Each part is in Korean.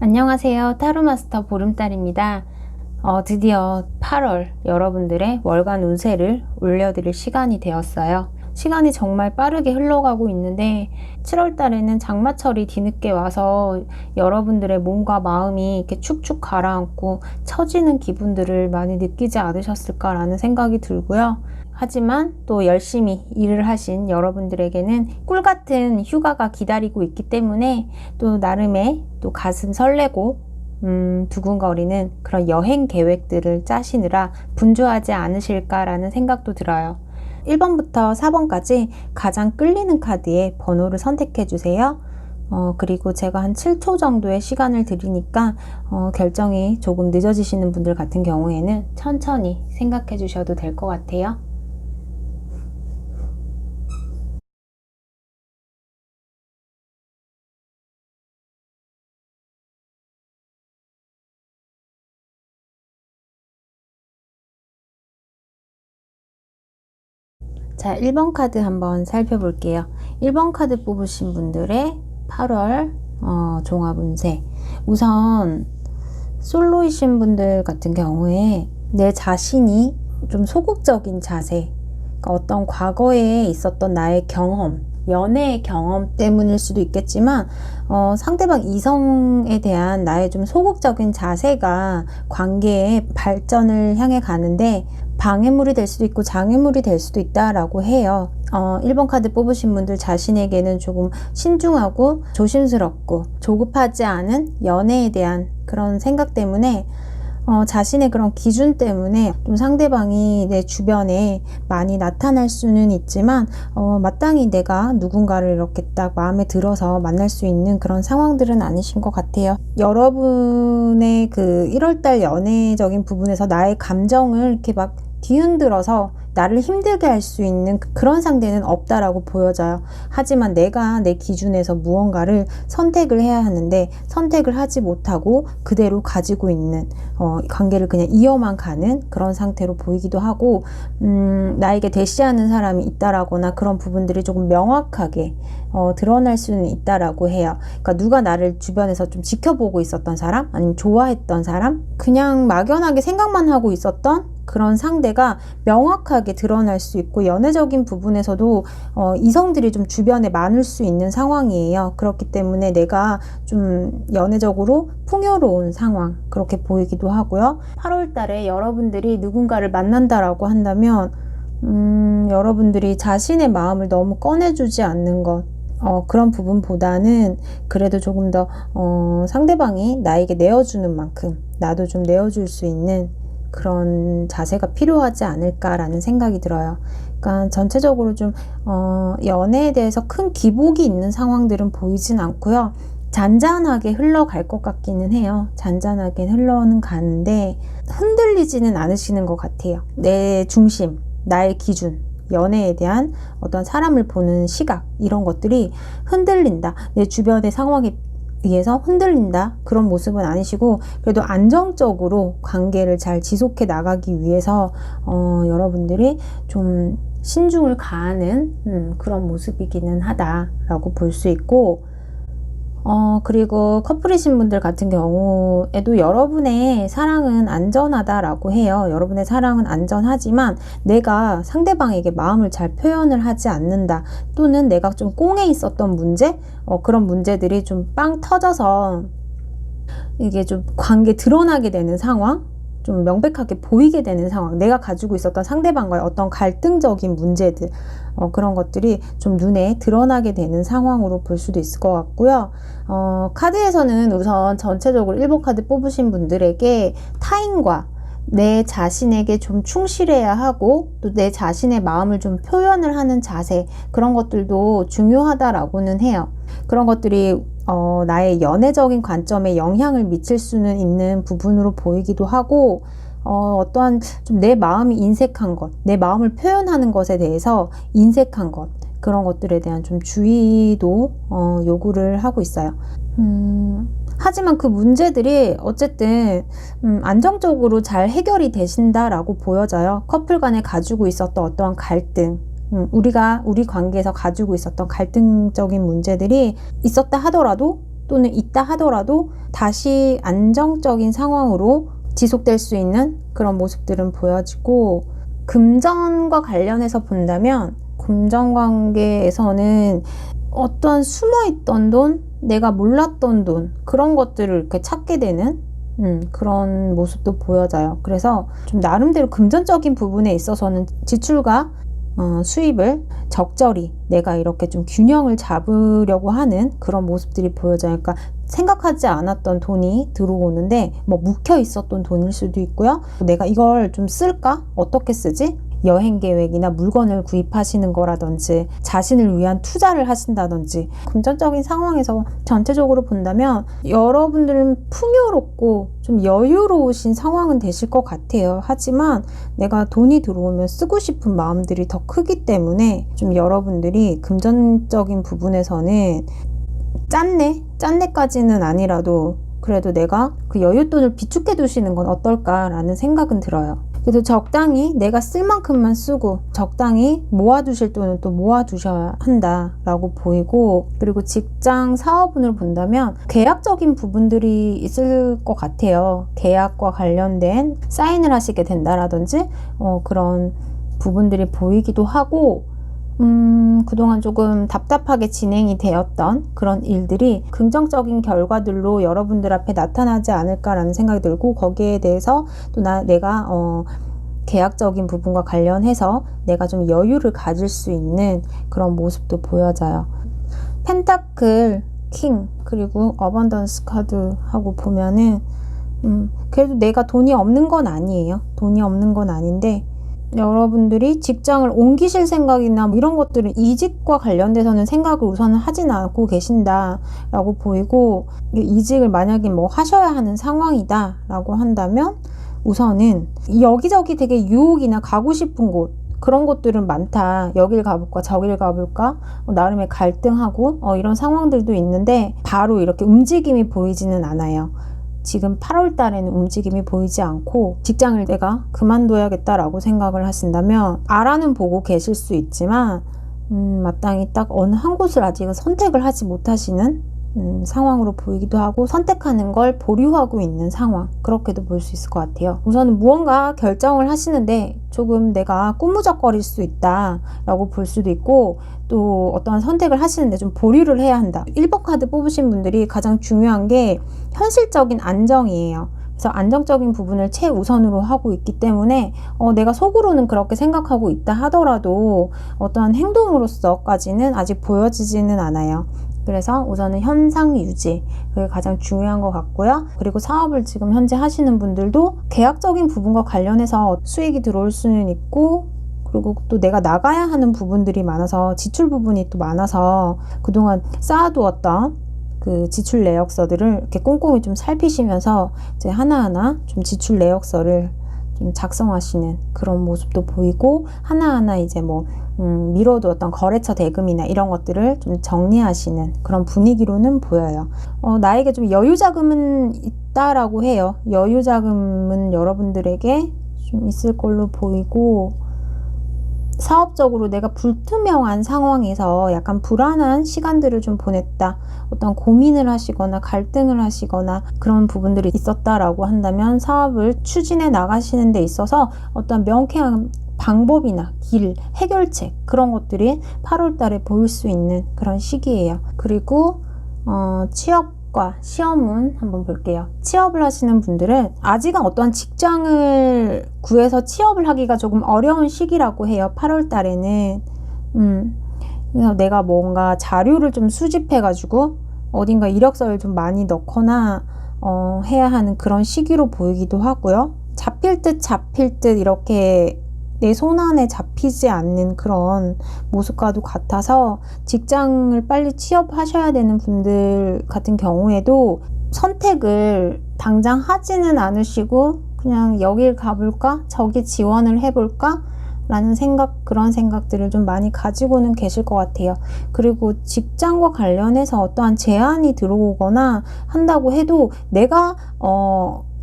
안녕하세요. 타로마스터 보름달입니다. 드디어 8월 여러분들의 월간 운세를 올려드릴 시간이 되었어요. 시간이 정말 빠르게 흘러가고 있는데 7월 달에는 장마철이 뒤늦게 와서 여러분들의 몸과 마음이 이렇게 축축 가라앉고 처지는 기분들을 많이 느끼지 않으셨을까라는 생각이 들고요. 하지만 또 열심히 일을 하신 여러분들에게는 꿀같은 휴가가 기다리고 있기 때문에 또 나름의 또 가슴 설레고 두근거리는 그런 여행 계획들을 짜시느라 분주하지 않으실까라는 생각도 들어요. 1번부터 4번까지 가장 끌리는 카드의 번호를 선택해 주세요. 그리고 제가 한 7초 정도의 시간을 드리니까 결정이 조금 늦어지시는 분들 같은 경우에는 천천히 생각해 주셔도 될 것 같아요. 자, 1번 카드 한번 살펴볼게요. 1번 카드 뽑으신 분들의 8월 종합운세. 우선 솔로이신 분들 같은 경우에 내 자신이 좀 소극적인 자세, 그러니까 어떤 과거에 있었던 나의 경험, 연애의 경험 때문일 수도 있겠지만 상대방 이성에 대한 나의 좀 소극적인 자세가 관계의 발전을 향해 가는데 방해물이 될 수도 있고 장애물이 될 수도 있다라고 해요. 1번 카드 뽑으신 분들 자신에게는 조금 신중하고 조심스럽고 조급하지 않은 연애에 대한 그런 생각 때문에 자신의 그런 기준 때문에 좀 상대방이 내 주변에 많이 나타날 수는 있지만 마땅히 내가 누군가를 이렇게 딱 마음에 들어서 만날 수 있는 그런 상황들은 아니신 것 같아요. 여러분의 그 1월달 연애적인 부분에서 나의 감정을 이렇게 막 뒤흔들어서 나를 힘들게 할 수 있는 그런 상대는 없다라고 보여져요. 하지만 내가 내 기준에서 무언가를 선택을 해야 하는데 선택을 하지 못하고 그대로 가지고 있는 관계를 그냥 이어만 가는 그런 상태로 보이기도 하고 나에게 대시하는 사람이 있다라거나 그런 부분들이 조금 명확하게 드러날 수는 있다라고 해요. 그러니까 누가 나를 주변에서 좀 지켜보고 있었던 사람, 아니면 좋아했던 사람, 그냥 막연하게 생각만 하고 있었던 그런 상대가 명확하게 드러날 수 있고 연애적인 부분에서도 이성들이 좀 주변에 많을 수 있는 상황이에요. 그렇기 때문에 내가 좀 연애적으로 풍요로운 상황 그렇게 보이기도 하고요. 8월 달에 여러분들이 누군가를 만난다라고 한다면 여러분들이 자신의 마음을 너무 꺼내주지 않는 것, 그런 부분보다는 그래도 조금 더 상대방이 나에게 내어주는 만큼 나도 좀 내어줄 수 있는 그런 자세가 필요하지 않을까라는 생각이 들어요. 그러니까 전체적으로 좀 연애에 대해서 큰 기복이 있는 상황들은 보이진 않고요. 잔잔하게 흘러갈 것 같기는 해요. 잔잔하게 흘러는 가는데 흔들리지는 않으시는 것 같아요. 내 중심, 나의 기준, 연애에 대한 어떤 사람을 보는 시각, 이런 것들이 흔들린다. 내 주변의 상황에 의해서 흔들린다, 그런 모습은 아니시고 그래도 안정적으로 관계를 잘 지속해 나가기 위해서 여러분들이 좀 신중을 가하는 그런 모습이기는 하다라고 볼 수 있고, 그리고 커플이신 분들 같은 경우에도 여러분의 사랑은 안전하다라고 해요. 여러분의 사랑은 안전하지만 내가 상대방에게 마음을 잘 표현을 하지 않는다, 또는 내가 좀 꽁에 있었던 문제, 그런 문제들이 좀 빵 터져서 이게 좀 관계 드러나게 되는 상황, 좀 명백하게 보이게 되는 상황, 내가 가지고 있었던 상대방과의 어떤 갈등적인 문제들, 그런 것들이 좀 눈에 드러나게 되는 상황으로 볼 수도 있을 것 같고요. 카드에서는 우선 전체적으로 1번 카드 뽑으신 분들에게 타인과 내 자신에게 좀 충실해야 하고 또 내 자신의 마음을 좀 표현을 하는 자세, 그런 것들도 중요하다라고는 해요. 그런 것들이 나의 연애적인 관점에 영향을 미칠 수는 있는 부분으로 보이기도 하고, 어떠한 좀 내 마음이 인색한 것, 내 마음을 표현하는 것에 대해서 인색한 것, 그런 것들에 대한 좀 주의도 요구를 하고 있어요. 하지만 그 문제들이 어쨌든 안정적으로 잘 해결이 되신다라고 보여져요. 커플 간에 가지고 있었던 어떠한 갈등, 우리 관계에서 가지고 있었던 갈등적인 문제들이 있었다 하더라도 또는 있다 하더라도 다시 안정적인 상황으로 지속될 수 있는 그런 모습들은 보여지고, 금전과 관련해서 본다면 금전 관계에서는 어떤 숨어있던 돈, 내가 몰랐던 돈, 그런 것들을 이렇게 찾게 되는 그런 모습도 보여져요. 그래서 좀 나름대로 금전적인 부분에 있어서는 지출과 수입을 적절히 내가 이렇게 좀 균형을 잡으려고 하는 그런 모습들이 보여져요. 그러니까 생각하지 않았던 돈이 들어오는데 뭐 묵혀 있었던 돈일 수도 있고요. 내가 이걸 좀 쓸까? 어떻게 쓰지? 여행 계획이나 물건을 구입하시는 거라든지 자신을 위한 투자를 하신다든지, 금전적인 상황에서 전체적으로 본다면 여러분들은 풍요롭고 좀 여유로우신 상황은 되실 것 같아요. 하지만 내가 돈이 들어오면 쓰고 싶은 마음들이 더 크기 때문에 좀 여러분들이 금전적인 부분에서는 짠내까지는 아니라도 그래도 내가 그 여윳돈을 비축해 두시는 건 어떨까라는 생각은 들어요. 그래도 적당히 내가 쓸 만큼만 쓰고 적당히 모아두실 돈은 또 모아두셔야 한다라고 보이고, 그리고 직장 사업운을 본다면 계약적인 부분들이 있을 것 같아요. 계약과 관련된 사인을 하시게 된다라든지 그런 부분들이 보이기도 하고, 그동안 조금 답답하게 진행이 되었던 그런 일들이 긍정적인 결과들로 여러분들 앞에 나타나지 않을까라는 생각이 들고, 거기에 대해서 또 내가 계약적인 부분과 관련해서 내가 좀 여유를 가질 수 있는 그런 모습도 보여져요. 펜타클 킹 그리고 어번던스 카드하고 보면은 그래도 내가 돈이 없는 건 아니에요. 돈이 없는 건 아닌데, 여러분들이 직장을 옮기실 생각이나 뭐 이런 것들은 이직과 관련돼서는 생각을 우선은 하진 않고 계신다라고 보이고, 이직을 만약에 뭐 하셔야 하는 상황이다라고 한다면 우선은 여기저기 되게 유혹이나 가고 싶은 곳, 그런 것들은 많다. 여길 가볼까 저길 가볼까 나름의 갈등하고 이런 상황들도 있는데 바로 이렇게 움직임이 보이지는 않아요. 지금 8월 달에는 움직임이 보이지 않고, 직장을 내가 그만둬야겠다라고 생각을 하신다면 알아는 보고 계실 수 있지만 마땅히 딱 어느 한 곳을 아직은 선택을 하지 못하시는 상황으로 보이기도 하고, 선택하는 걸 보류하고 있는 상황, 그렇게도 볼 수 있을 것 같아요. 우선은 무언가 결정을 하시는데 조금 내가 꾸무적거릴 수 있다 라고 볼 수도 있고, 또 어떠한 선택을 하시는데 좀 보류를 해야 한다. 1번 카드 뽑으신 분들이 가장 중요한 게 현실적인 안정이에요. 그래서 안정적인 부분을 최우선으로 하고 있기 때문에 내가 속으로는 그렇게 생각하고 있다 하더라도 어떠한 행동으로서까지는 아직 보여지지는 않아요. 그래서 우선은 현상 유지, 그게 가장 중요한 것 같고요. 그리고 사업을 지금 현재 하시는 분들도 계약적인 부분과 관련해서 수익이 들어올 수는 있고, 그리고 또 내가 나가야 하는 부분들이 많아서 지출 부분이 또 많아서 그동안 쌓아두었던 그 지출 내역서들을 이렇게 꼼꼼히 좀 살피시면서 이제 하나하나 좀 지출 내역서를 좀 작성하시는 그런 모습도 보이고, 하나하나 이제 뭐 미뤄두었던 거래처 대금이나 이런 것들을 좀 정리하시는 그런 분위기로는 보여요. 나에게 좀 여유 자금은 있다라고 해요. 여유 자금은 여러분들에게 좀 있을 걸로 보이고, 사업적으로 내가 불투명한 상황에서 약간 불안한 시간들을 좀 보냈다, 어떤 고민을 하시거나 갈등을 하시거나 그런 부분들이 있었다라고 한다면 사업을 추진해 나가시는 데 있어서 어떤 명쾌한 방법이나 길, 해결책, 그런 것들이 8월 달에 보일 수 있는 그런 시기예요. 그리고 취업과 시험운 한번 볼게요. 취업을 하시는 분들은 아직은 어떠한 직장을 구해서 취업을 하기가 조금 어려운 시기라고 해요. 8월 달에는 그래서 내가 뭔가 자료를 좀 수집해가지고 어딘가 이력서를 좀 많이 넣거나 해야 하는 그런 시기로 보이기도 하고요. 잡힐 듯 이렇게 내 손안에 잡히지 않는 그런 모습과도 같아서, 직장을 빨리 취업하셔야 되는 분들 같은 경우에도 선택을 당장 하지는 않으시고 그냥 여길 가볼까? 저기 지원을 해볼까? 라는 그런 생각들을 좀 많이 가지고는 계실 것 같아요. 그리고 직장과 관련해서 어떠한 제안이 들어오거나 한다고 해도 내가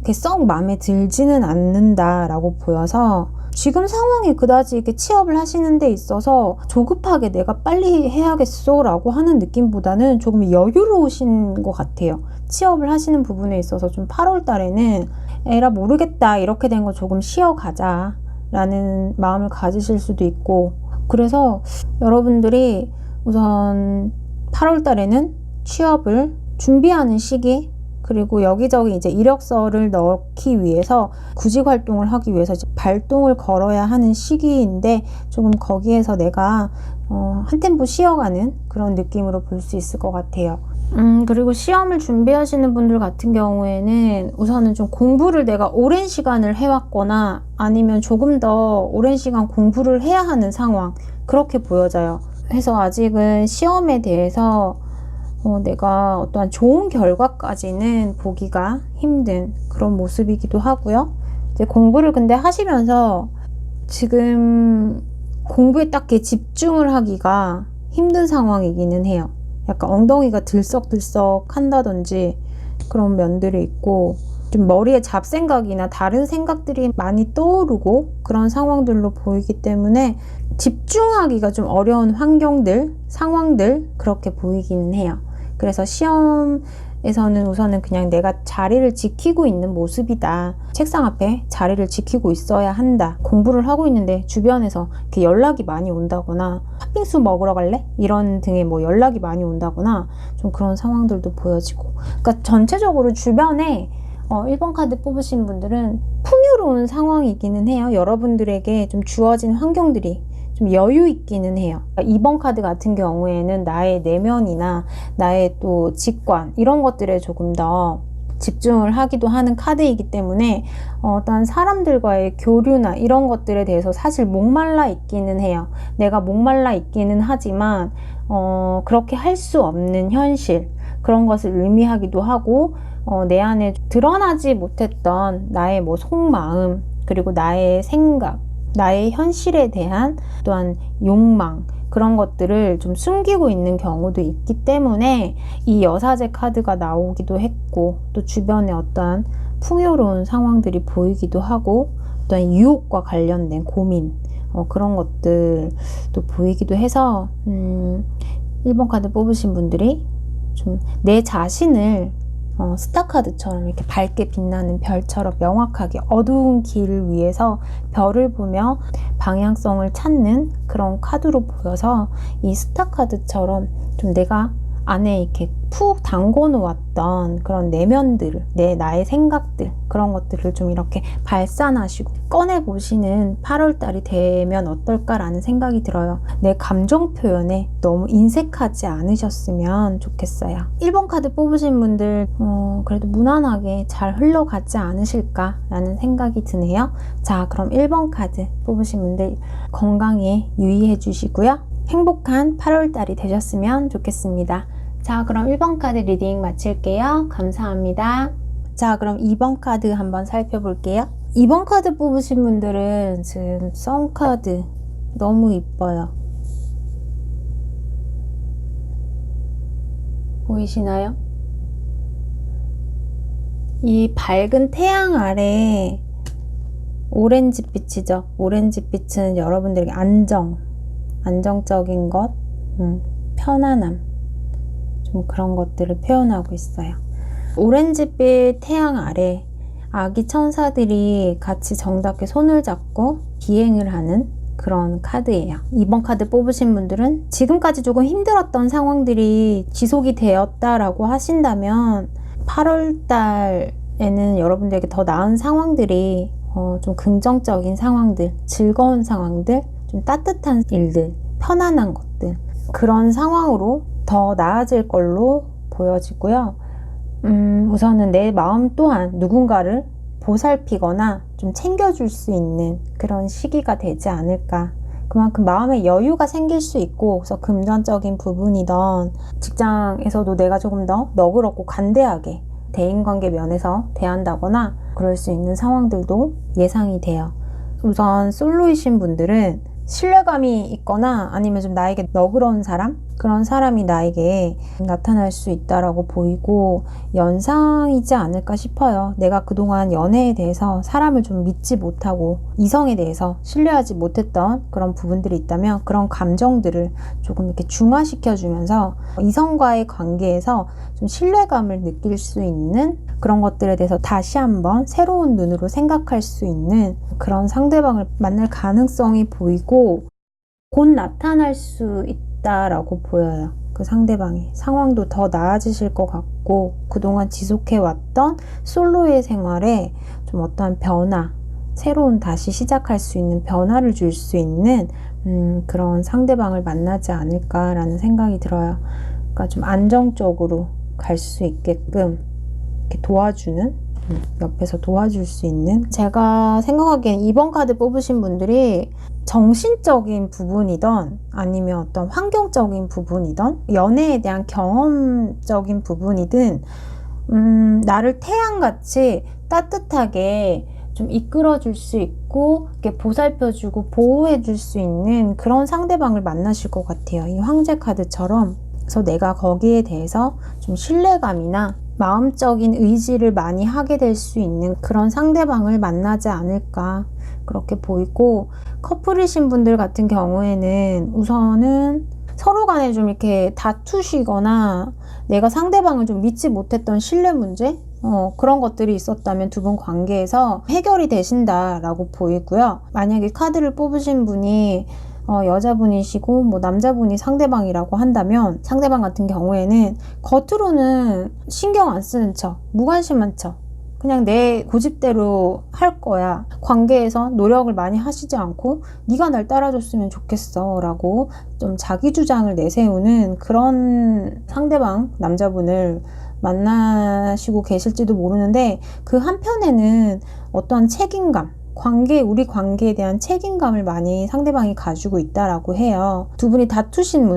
이렇게 썩 마음에 들지는 않는다라고 보여서 지금 상황이 그다지 이렇게 취업을 하시는 데 있어서 조급하게 내가 빨리 해야겠어 라고 하는 느낌보다는 조금 여유로우신 것 같아요. 취업을 하시는 부분에 있어서 좀 8월 달에는 에라 모르겠다 이렇게 된 거 조금 쉬어가자 라는 마음을 가지실 수도 있고, 그래서 여러분들이 우선 8월 달에는 취업을 준비하는 시기, 그리고 여기저기 이제 이력서를 넣기 위해서 구직 활동을 하기 위해서 이제 발동을 걸어야 하는 시기인데, 조금 거기에서 내가 한 템포 쉬어가는 그런 느낌으로 볼 수 있을 것 같아요. 그리고 시험을 준비하시는 분들 같은 경우에는 우선은 좀 공부를 내가 오랜 시간을 해왔거나 아니면 조금 더 오랜 시간 공부를 해야 하는 상황, 그렇게 보여져요. 그래서 아직은 시험에 대해서 내가 어떠한 좋은 결과까지는 보기가 힘든 그런 모습이기도 하고요. 이제 공부를 근데 하시면서 지금 공부에 딱히 집중을 하기가 힘든 상황이기는 해요. 약간 엉덩이가 들썩들썩 한다든지 그런 면들이 있고, 좀 머리에 잡생각이나 다른 생각들이 많이 떠오르고 그런 상황들로 보이기 때문에 집중하기가 좀 어려운 환경들, 상황들, 그렇게 보이기는 해요. 그래서 시험에서는 우선은 그냥 내가 자리를 지키고 있는 모습이다. 책상 앞에 자리를 지키고 있어야 한다. 공부를 하고 있는데 주변에서 이렇게 연락이 많이 온다거나 팥빙수 먹으러 갈래? 이런 등의 뭐 연락이 많이 온다거나 좀 그런 상황들도 보여지고, 그러니까 전체적으로 주변에 1번 카드 뽑으신 분들은 풍요로운 상황이기는 해요. 여러분들에게 좀 주어진 환경들이 좀 여유 있기는 해요. 2번 카드 같은 경우에는 나의 내면이나 나의 또 직관, 이런 것들에 조금 더 집중을 하기도 하는 카드이기 때문에 어떤 사람들과의 교류나 이런 것들에 대해서 사실 목말라 있기는 해요. 내가 목말라 있기는 하지만 그렇게 할 수 없는 현실, 그런 것을 의미하기도 하고, 내 안에 드러나지 못했던 나의 뭐 속마음, 그리고 나의 생각, 나의 현실에 대한 또한 욕망, 그런 것들을 좀 숨기고 있는 경우도 있기 때문에 이 여사제 카드가 나오기도 했고, 또 주변에 어떠한 풍요로운 상황들이 보이기도 하고, 또한 유혹과 관련된 고민, 그런 것들도 보이기도 해서 1번 카드 뽑으신 분들이 좀 내 자신을 스타카드처럼 이렇게 밝게 빛나는 별처럼 명확하게 어두운 길을 위해서 별을 보며 방향성을 찾는 그런 카드로 보여서, 이 스타카드처럼 좀 내가 안에 이렇게 푹 담궈 놓았던 그런 내면들, 나의 생각들, 그런 것들을 좀 이렇게 발산하시고 꺼내보시는 8월달이 되면 어떨까라는 생각이 들어요. 내 감정 표현에 너무 인색하지 않으셨으면 좋겠어요. 1번 카드 뽑으신 분들 그래도 무난하게 잘 흘러가지 않으실까라는 생각이 드네요. 자, 그럼 1번 카드 뽑으신 분들 건강에 유의해 주시고요. 행복한 8월달이 되셨으면 좋겠습니다. 자, 그럼 1번 카드 리딩 마칠게요. 감사합니다. 자, 그럼 2번 카드 한번 살펴볼게요. 2번 카드 뽑으신 분들은 지금 썬 카드 너무 이뻐요. 보이시나요? 이 밝은 태양 아래 오렌지빛이죠. 오렌지빛은 여러분들에게 안정적인 것, 편안함, 좀 그런 것들을 표현하고 있어요. 오렌지빛 태양 아래 아기 천사들이 같이 정답게 손을 잡고 비행을 하는 그런 카드예요. 2번 카드 뽑으신 분들은 지금까지 조금 힘들었던 상황들이 지속이 되었다라고 하신다면 8월 달에는 여러분들에게 더 나은 상황들이 좀 긍정적인 상황들, 즐거운 상황들, 좀 따뜻한 일들, 편안한 것들, 그런 상황으로 더 나아질 걸로 보여지고요. 우선은 내 마음 또한 누군가를 보살피거나 좀 챙겨줄 수 있는 그런 시기가 되지 않을까. 그만큼 마음에 여유가 생길 수 있고, 그래서 금전적인 부분이던 직장에서도 내가 조금 더 너그럽고 관대하게 대인관계 면에서 대한다거나 그럴 수 있는 상황들도 예상이 돼요. 우선 솔로이신 분들은 신뢰감이 있거나 아니면 좀 나에게 너그러운 사람, 그런 사람이 나에게 나타날 수 있다라고 보이고 연상이지 않을까 싶어요. 내가 그동안 연애에 대해서 사람을 좀 믿지 못하고 이성에 대해서 신뢰하지 못했던 그런 부분들이 있다면 그런 감정들을 조금 이렇게 중화시켜주면서 이성과의 관계에서 좀 신뢰감을 느낄 수 있는 그런 것들에 대해서 다시 한번 새로운 눈으로 생각할 수 있는 그런 상대방을 만날 가능성이 보이고 곧 나타날 수 있다라고 보여요. 그 상대방의 상황도 더 나아지실 것 같고 그동안 지속해왔던 솔로의 생활에 좀 어떠한 변화, 새로운 다시 시작할 수 있는 변화를 줄 수 있는 그런 상대방을 만나지 않을까라는 생각이 들어요. 그러니까 좀 안정적으로 갈 수 있게끔 이렇게 도와주는, 옆에서 도와줄 수 있는, 제가 생각하기엔 이번 카드 뽑으신 분들이 정신적인 부분이던 아니면 어떤 환경적인 부분이던 연애에 대한 경험적인 부분이든 나를 태양같이 따뜻하게 좀 이끌어줄 수 있고 이렇게 보살펴주고 보호해줄 수 있는 그런 상대방을 만나실 것 같아요. 이 황제 카드처럼. 그래서 내가 거기에 대해서 좀 신뢰감이나 마음적인 의지를 많이 하게 될 수 있는 그런 상대방을 만나지 않을까 그렇게 보이고, 커플이신 분들 같은 경우에는 우선은 서로 간에 좀 이렇게 다투시거나 내가 상대방을 좀 믿지 못했던 신뢰 문제, 그런 것들이 있었다면 두 분 관계에서 해결이 되신다라고 보이고요. 만약에 카드를 뽑으신 분이 여자분이시고 뭐 남자분이 상대방이라고 한다면 상대방 같은 경우에는 겉으로는 신경 안 쓰는 척, 무관심한 척, 그냥 내 고집대로 할 거야. 관계에서 노력을 많이 하시지 않고 네가 날 따라줬으면 좋겠어 라고 좀 자기 주장을 내세우는 그런 상대방 남자분을 만나시고 계실지도 모르는데, 그 한편에는 어떤 책임감, 우리 관계에 대한 책임감을 많이 상대방이 가지고 있다라고 해요. 두 분이 다투신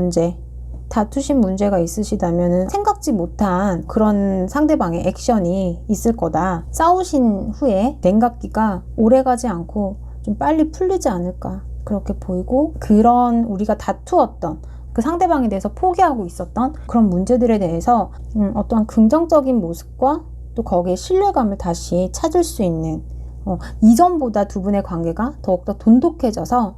문제가 있으시다면 생각지 못한 그런 상대방의 액션이 있을 거다. 싸우신 후에 냉각기가 오래가지 않고 좀 빨리 풀리지 않을까 그렇게 보이고, 그런 우리가 다투었던 그 상대방에 대해서 포기하고 있었던 그런 문제들에 대해서 어떠한 긍정적인 모습과 또 거기에 신뢰감을 다시 찾을 수 있는, 이전보다 두 분의 관계가 더욱더 돈독해져서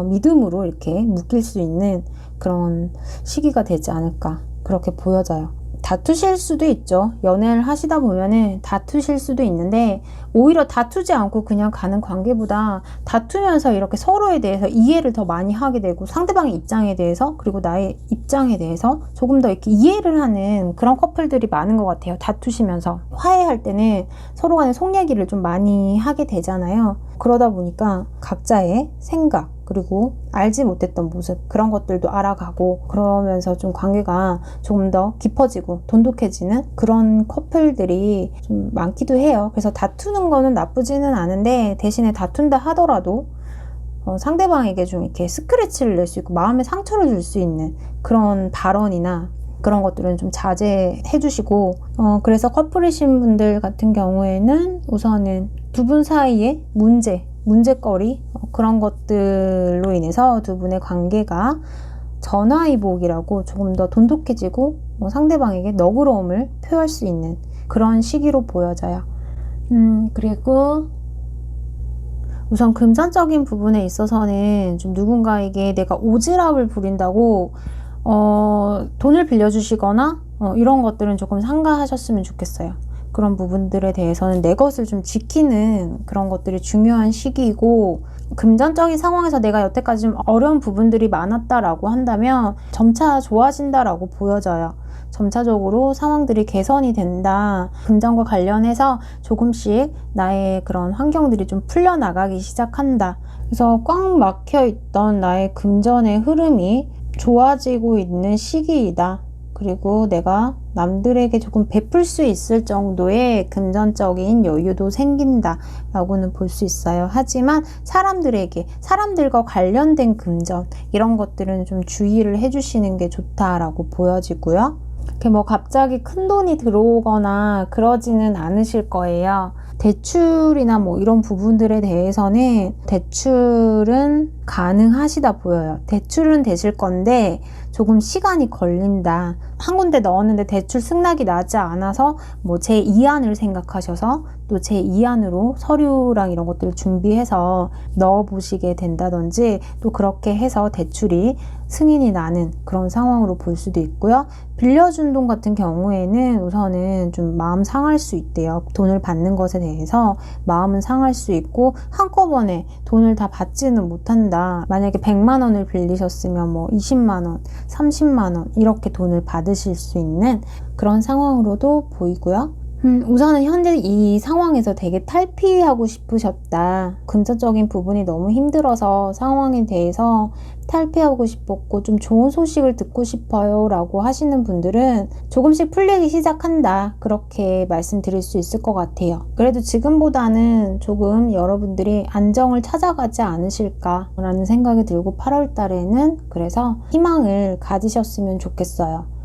믿음으로 이렇게 묶일 수 있는 그런 시기가 되지 않을까 그렇게 보여져요. 다투실 수도 있죠. 연애를 하시다 보면은 다투실 수도 있는데, 오히려 다투지 않고 그냥 가는 관계보다 다투면서 이렇게 서로에 대해서 이해를 더 많이 하게 되고 상대방의 입장에 대해서 그리고 나의 입장에 대해서 조금 더 이렇게 이해를 하는 그런 커플들이 많은 것 같아요. 다투시면서 화해할 때는 서로 간에 속 얘기를 좀 많이 하게 되잖아요. 그러다 보니까 각자의 생각 그리고 알지 못했던 모습, 그런 것들도 알아가고 그러면서 좀 관계가 조금 더 깊어지고 돈독해지는 그런 커플들이 좀 많기도 해요. 그래서 다투는 거는 나쁘지는 않은데, 대신에 다툰다 하더라도 상대방에게 좀 이렇게 스크래치를 낼 수 있고 마음에 상처를 줄 수 있는 그런 발언이나 그런 것들은 좀 자제해 주시고, 그래서 커플이신 분들 같은 경우에는 우선은 두 분 사이에 문제거리, 그런 것들로 인해서 두 분의 관계가 전화위복이라고 조금 더 돈독해지고 상대방에게 너그러움을 표할 수 있는 그런 시기로 보여져요. 그리고 우선 금전적인 부분에 있어서는 좀 누군가에게 내가 오지랖을 부린다고 돈을 빌려주시거나 이런 것들은 조금 삼가하셨으면 좋겠어요. 그런 부분들에 대해서는 내 것을 좀 지키는 그런 것들이 중요한 시기이고, 금전적인 상황에서 내가 여태까지 좀 어려운 부분들이 많았다라고 한다면 점차 좋아진다라고 보여져요. 점차적으로 상황들이 개선이 된다. 금전과 관련해서 조금씩 나의 그런 환경들이 좀 풀려나가기 시작한다. 그래서 꽉 막혀있던 나의 금전의 흐름이 좋아지고 있는 시기이다. 그리고 내가 남들에게 조금 베풀 수 있을 정도의 금전적인 여유도 생긴다 라고는 볼 수 있어요. 하지만 사람들과 관련된 금전, 이런 것들은 좀 주의를 해주시는 게 좋다라고 보여지고요. 이렇게 뭐 갑자기 큰 돈이 들어오거나 그러지는 않으실 거예요. 대출이나 뭐 이런 부분들에 대해서는 대출은 가능하시다 보여요. 대출은 되실 건데 조금 시간이 걸린다. 한 군데 넣었는데 대출 승낙이 나지 않아서 뭐 제2안을 생각하셔서 또 제2안으로 서류랑 이런 것들을 준비해서 넣어보시게 된다든지 또 그렇게 해서 대출이 승인이 나는 그런 상황으로 볼 수도 있고요. 빌려준 돈 같은 경우에는 우선은 좀 마음 상할 수 있대요. 돈을 받는 것에 대해서 마음은 상할 수 있고 한꺼번에 돈을 다 받지는 못한다. 만약에 100만 원을 빌리셨으면 뭐 20만 원, 30만 원 이렇게 돈을 받으실 수 있는 그런 상황으로도 보이고요. 우선은 현재 이 상황에서 되게 탈피하고 싶으셨다. 금전적인 부분이 너무 힘들어서 상황에 대해서 탈피하고 싶었고 좀 좋은 소식을 듣고 싶어요 라고 하시는 분들은 조금씩 풀리기 시작한다. 그렇게 말씀드릴 수 있을 것 같아요. 그래도 지금보다는 조금 여러분들이 안정을 찾아가지 않으실까 라는 생각이 들고 8월 달에는 그래서 희망을 가지셨으면 좋겠어요.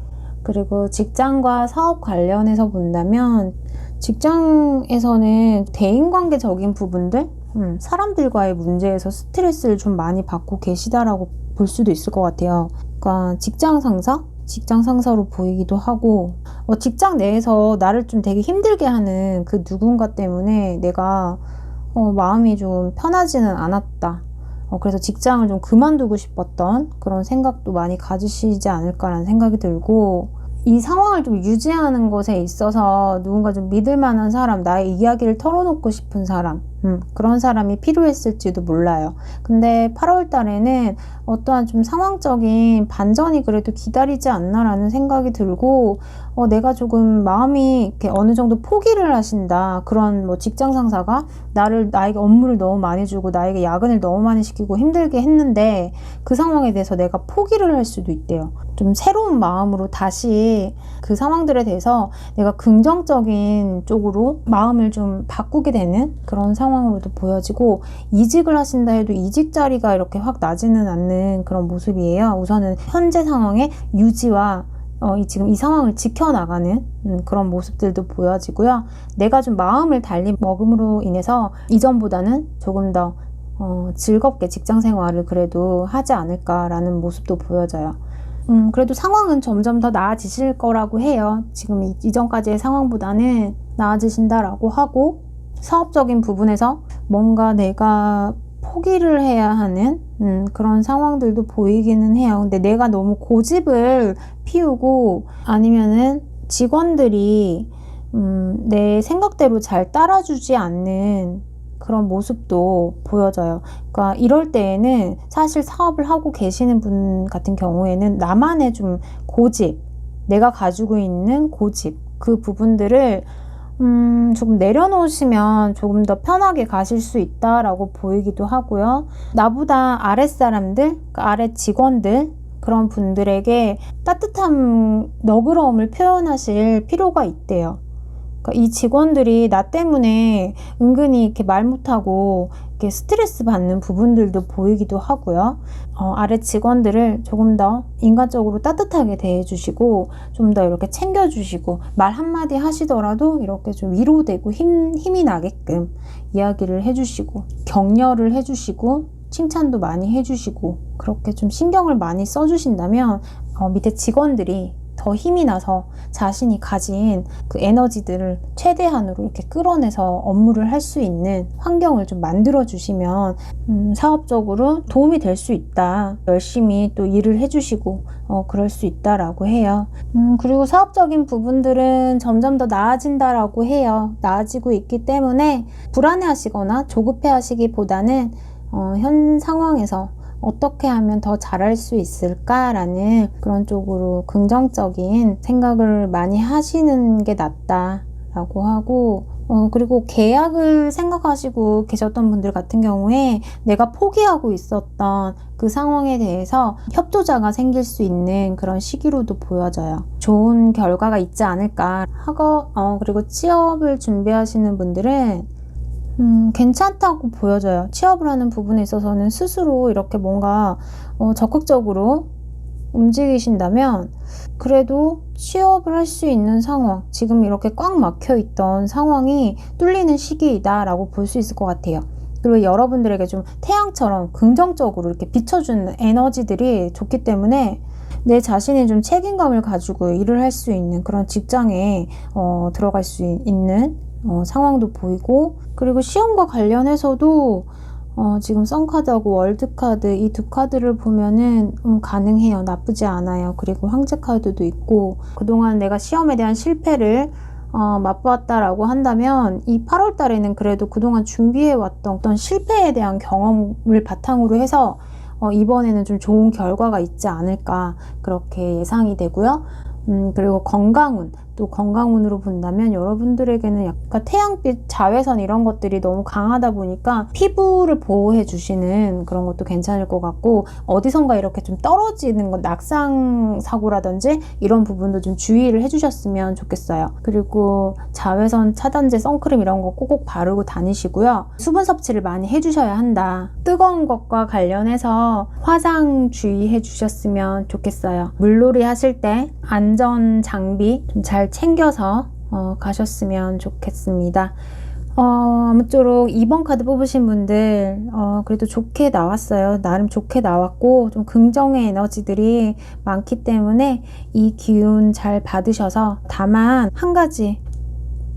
그리고 직장과 사업 관련해서 본다면 직장에서는 대인관계적인 부분들, 사람들과의 문제에서 스트레스를 좀 많이 받고 계시다라고 볼 수도 있을 것 같아요. 그러니까 직장 상사로 보이기도 하고 직장 내에서 나를 좀 되게 힘들게 하는 그 누군가 때문에 내가 마음이 좀 편하지는 않았다. 그래서 직장을 좀 그만두고 싶었던 그런 생각도 많이 가지시지 않을까라는 생각이 들고 이 상황을 좀 유지하는 것에 있어서 누군가 좀 믿을 만한 사람, 나의 이야기를 털어놓고 싶은 사람 그런 사람이 필요했을지도 몰라요. 근데 8월 달에는 어떠한 좀 상황적인 반전이 그래도 기다리지 않나라는 생각이 들고 내가 조금 마음이 이렇게 어느 정도 포기를 하신다. 그런 뭐 직장 상사가 나에게 업무를 너무 많이 주고 나에게 야근을 너무 많이 시키고 힘들게 했는데 그 상황에 대해서 내가 포기를 할 수도 있대요. 좀 새로운 마음으로 다시 그 상황들에 대해서 내가 긍정적인 쪽으로 마음을 좀 바꾸게 되는 그런 상황으로도 보여지고 이직을 하신다 해도 이직 자리가 이렇게 확 나지는 않는 그런 모습이에요. 우선은 현재 상황의 유지와 지금 이 상황을 지켜나가는 그런 모습들도 보여지고요. 내가 좀 마음을 달리 먹음으로 인해서 이전보다는 조금 더 즐겁게 직장 생활을 그래도 하지 않을까라는 모습도 보여져요. 그래도 상황은 점점 더 나아지실 거라고 해요. 지금 이전까지의 상황보다는 나아지신다라고 하고 사업적인 부분에서 뭔가 내가 포기를 해야 하는 그런 상황들도 보이기는 해요. 근데 내가 너무 고집을 피우고 아니면은 직원들이 내 생각대로 잘 따라주지 않는 그런 모습도 보여져요. 그러니까 이럴 때에는 사실 사업을 하고 계시는 분 같은 경우에는 나만의 좀 고집, 내가 가지고 있는 고집, 그 부분들을 조금 내려놓으시면 조금 더 편하게 가실 수 있다라고 보이기도 하고요. 나보다 아랫사람들, 그러니까 아래 직원들 그런 분들에게 따뜻한 너그러움을 표현하실 필요가 있대요. 그러니까 이 직원들이 나 때문에 은근히 이렇게 말 못하고 이렇게 스트레스 받는 부분들도 보이기도 하고요. 아래 직원들을 조금 더 인간적으로 따뜻하게 대해주시고 좀 더 이렇게 챙겨주시고 말 한마디 하시더라도 이렇게 좀 위로되고 힘이 나게끔 이야기를 해주시고 격려를 해주시고 칭찬도 많이 해주시고 그렇게 좀 신경을 많이 써주신다면 밑에 직원들이 더 힘이 나서 자신이 가진 그 에너지들을 최대한으로 이렇게 끌어내서 업무를 할 수 있는 환경을 좀 만들어 주시면 사업적으로 도움이 될 수 있다. 열심히 또 일을 해주시고 그럴 수 있다라고 해요. 그리고 사업적인 부분들은 점점 더 나아진다라고 해요. 나아지고 있기 때문에 불안해하시거나 조급해하시기보다는 현 상황에서 어떻게 하면 더 잘할 수 있을까라는 그런 쪽으로 긍정적인 생각을 많이 하시는 게 낫다라고 하고 그리고 계약을 생각하시고 계셨던 분들 같은 경우에 내가 포기하고 있었던 그 상황에 대해서 협조자가 생길 수 있는 그런 시기로도 보여져요. 좋은 결과가 있지 않을까 하고 그리고 취업을 준비하시는 분들은 괜찮다고 보여져요. 취업을 하는 부분에 있어서는 스스로 이렇게 뭔가 적극적으로 움직이신다면 그래도 취업을 할 수 있는 상황, 지금 이렇게 꽉 막혀 있던 상황이 뚫리는 시기이다 라고 볼 수 있을 것 같아요. 그리고 여러분들에게 좀 태양처럼 긍정적으로 이렇게 비춰주는 에너지들이 좋기 때문에 내 자신이 좀 책임감을 가지고 일을 할 수 있는 그런 직장에 들어갈 수 있는 상황도 보이고, 그리고 시험과 관련해서도 지금 선카드하고 월드카드 이 두 카드를 보면은 가능해요. 나쁘지 않아요. 그리고 황제카드도 있고, 그동안 내가 시험에 대한 실패를 맛보았다라고 한다면 이 8월 달에는 그래도 그동안 준비해왔던 어떤 실패에 대한 경험을 바탕으로 해서 이번에는 좀 좋은 결과가 있지 않을까 그렇게 예상이 되고요. 그리고 건강운, 또 건강운으로 본다면 여러분들에게는 약간 태양빛, 자외선 이런 것들이 너무 강하다 보니까 피부를 보호해 주시는 그런 것도 괜찮을 것 같고, 어디선가 이렇게 좀 떨어지는 것, 낙상 사고라든지 이런 부분도 좀 주의를 해주셨으면 좋겠어요. 그리고 자외선 차단제, 선크림 이런 거 꼭꼭 바르고 다니시고요. 수분 섭취를 많이 해주셔야 한다. 뜨거운 것과 관련해서 화상 주의해 주셨으면 좋겠어요. 물놀이 하실 때 안전 장비 좀 잘 챙겨서 가셨으면 좋겠습니다. 아무쪼록 2번 카드 뽑으신 분들 그래도 좋게 나왔어요. 나름 좋게 나왔고 좀 긍정의 에너지들이 많기 때문에 이 기운 잘 받으셔서, 다만 한 가지,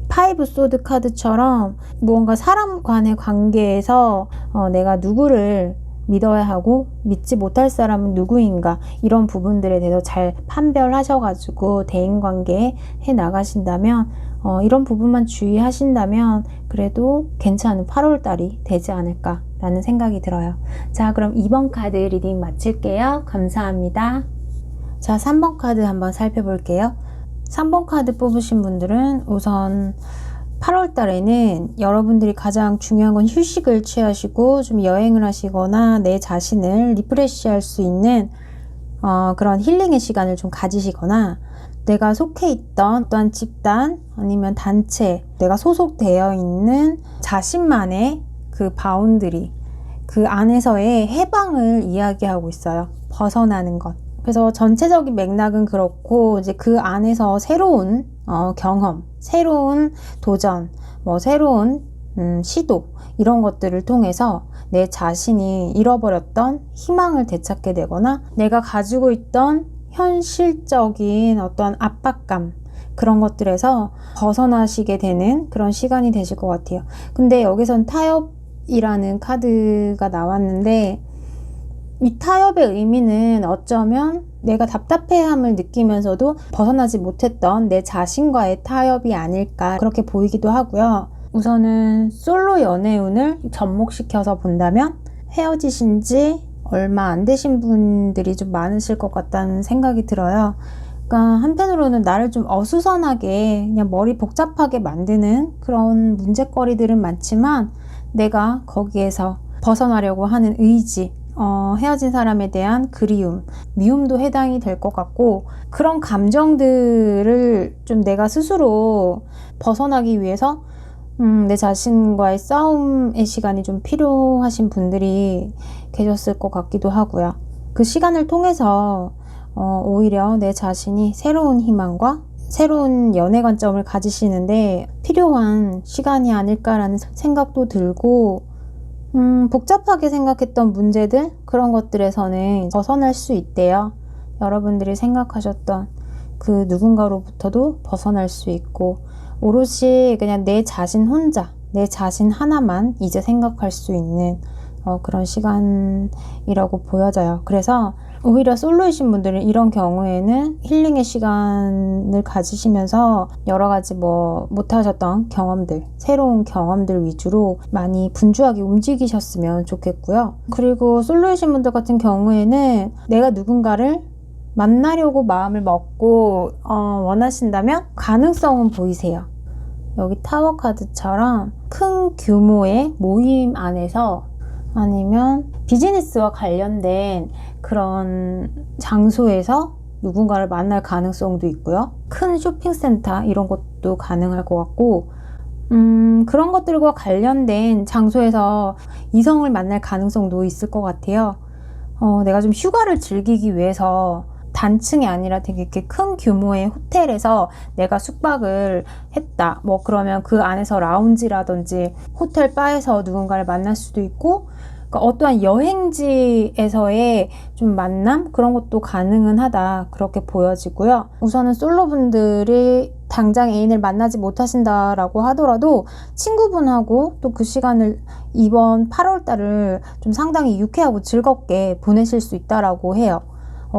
파이브 소드 카드처럼 무언가 사람 간의 관계에서 내가 누구를 믿어야 하고 믿지 못할 사람은 누구인가, 이런 부분들에 대해서 잘 판별하셔가지고 대인관계 해 나가신다면, 이런 부분만 주의하신다면 그래도 괜찮은 8월달이 되지 않을까 라는 생각이 들어요. 자, 그럼 2번 카드 리딩 마칠게요. 감사합니다. 자, 3번 카드 한번 살펴볼게요. 3번 카드 뽑으신 분들은 우선 8월 달에는 여러분들이 가장 중요한 건 휴식을 취하시고 좀 여행을 하시거나 내 자신을 리프레시할 수 있는 그런 힐링의 시간을 좀 가지시거나, 내가 속해 있던 어떤 집단 아니면 단체, 내가 소속되어 있는 자신만의 그 바운드리, 그 안에서의 해방을 이야기하고 있어요. 벗어나는 것. 그래서 전체적인 맥락은 그렇고, 이제 그 안에서 새로운 경험, 새로운 도전, 새로운 시도, 이런 것들을 통해서 내 자신이 잃어버렸던 희망을 되찾게 되거나, 내가 가지고 있던 현실적인 어떤 압박감, 그런 것들에서 벗어나시게 되는 그런 시간이 되실 것 같아요. 근데 여기선 타협이라는 카드가 나왔는데, 이 타협의 의미는 어쩌면 내가 답답해함을 느끼면서도 벗어나지 못했던 내 자신과의 타협이 아닐까 그렇게 보이기도 하고요. 우선은 솔로 연애운을 접목시켜서 본다면 헤어지신 지 얼마 안 되신 분들이 좀 많으실 것 같다는 생각이 들어요. 그러니까 한편으로는 나를 좀 어수선하게 그냥 머리 복잡하게 만드는 그런 문제거리들은 많지만, 내가 거기에서 벗어나려고 하는 의지, 헤어진 사람에 대한 그리움, 미움도 해당이 될 것 같고, 그런 감정들을 좀 내가 스스로 벗어나기 위해서 내 자신과의 싸움의 시간이 좀 필요하신 분들이 계셨을 것 같기도 하고요. 그 시간을 통해서 오히려 내 자신이 새로운 희망과 새로운 연애 관점을 가지시는데 필요한 시간이 아닐까라는 생각도 들고, 복잡하게 생각했던 문제들, 그런 것들에서는 벗어날 수 있대요. 여러분들이 생각하셨던 그 누군가로부터도 벗어날 수 있고, 오롯이 그냥 내 자신 혼자, 내 자신 하나만 이제 생각할 수 있는 그런 시간이라고 보여져요. 그래서 오히려 솔로이신 분들은 이런 경우에는 힐링의 시간을 가지시면서 여러 가지 못하셨던 경험들, 새로운 경험들 위주로 많이 분주하게 움직이셨으면 좋겠고요. 그리고 솔로이신 분들 같은 경우에는 내가 누군가를 만나려고 마음을 먹고 원하신다면 가능성은 보이세요. 여기 타워 카드처럼 큰 규모의 모임 안에서, 아니면 비즈니스와 관련된 그런 장소에서 누군가를 만날 가능성도 있고요. 큰 쇼핑센터 이런 것도 가능할 것 같고, 그런 것들과 관련된 장소에서 이성을 만날 가능성도 있을 것 같아요. 내가 좀 휴가를 즐기기 위해서 단층이 아니라 되게 이렇게 큰 규모의 호텔에서 내가 숙박을 했다. 그러면 그 안에서 라운지라든지 호텔 바에서 누군가를 만날 수도 있고, 그러니까 어떠한 여행지에서의 좀 만남? 그런 것도 가능은 하다. 그렇게 보여지고요. 우선은 솔로분들이 당장 애인을 만나지 못하신다라고 하더라도 친구분하고 또 그 시간을 이번 8월 달을 좀 상당히 유쾌하고 즐겁게 보내실 수 있다라고 해요.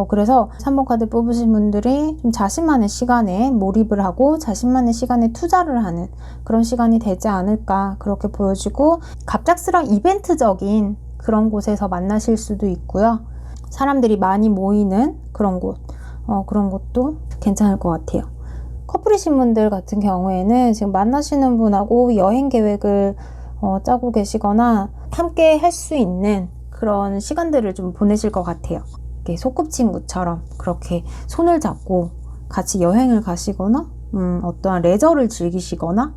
그래서 3번 카드 뽑으신 분들이 좀 자신만의 시간에 몰입을 하고 자신만의 시간에 투자를 하는 그런 시간이 되지 않을까 그렇게 보여지고, 갑작스런 이벤트적인 그런 곳에서 만나실 수도 있고요. 사람들이 많이 모이는 그런 곳, 그런 것도 괜찮을 것 같아요. 커플이신 분들 같은 경우에는 지금 만나시는 분하고 여행 계획을 짜고 계시거나 함께 할 수 있는 그런 시간들을 좀 보내실 것 같아요. 소꿉친구처럼 그렇게 손을 잡고 같이 여행을 가시거나 어떠한 레저를 즐기시거나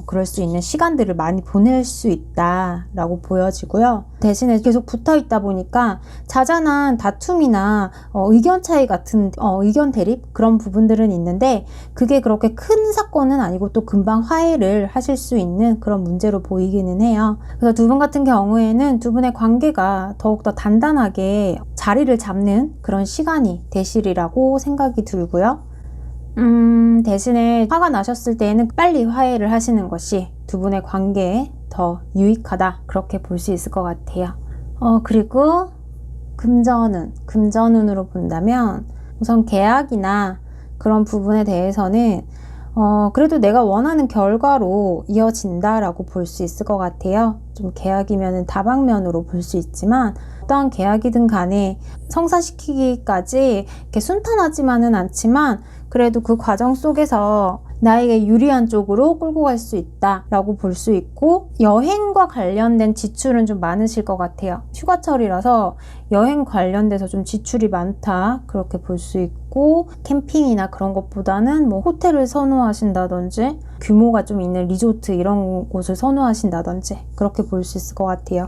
그럴 수 있는 시간들을 많이 보낼 수 있다라고 보여지고요. 대신에 계속 붙어 있다 보니까 자잘한 다툼이나 의견 차이 같은 의견 대립 그런 부분들은 있는데, 그게 그렇게 큰 사건은 아니고 또 금방 화해를 하실 수 있는 그런 문제로 보이기는 해요. 그래서 두 분 같은 경우에는 두 분의 관계가 더욱더 단단하게 자리를 잡는 그런 시간이 되시리라고 생각이 들고요. 대신에 화가 나셨을 때에는 빨리 화해를 하시는 것이 두 분의 관계에 더 유익하다, 그렇게 볼 수 있을 것 같아요. 그리고 금전운으로 본다면 우선 계약이나 그런 부분에 대해서는 그래도 내가 원하는 결과로 이어진다라고 볼 수 있을 것 같아요. 좀 계약이면 다방면으로 볼 수 있지만 어떠한 계약이든 간에 성사시키기까지 이렇게 순탄하지만은 않지만 그래도 그 과정 속에서 나에게 유리한 쪽으로 끌고 갈 수 있다라고 볼 수 있고, 여행과 관련된 지출은 좀 많으실 것 같아요. 휴가철이라서 여행 관련돼서 좀 지출이 많다, 그렇게 볼 수 있고, 캠핑이나 그런 것보다는 뭐 호텔을 선호하신다든지 규모가 좀 있는 리조트 이런 곳을 선호하신다든지 그렇게 볼 수 있을 것 같아요.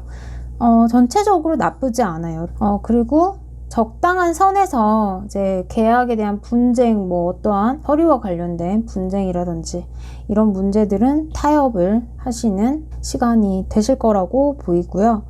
전체적으로 나쁘지 않아요. 그리고 적당한 선에서 이제 계약에 대한 분쟁, 뭐 어떠한 서류와 관련된 분쟁이라든지 이런 문제들은 타협을 하시는 시간이 되실 거라고 보이고요.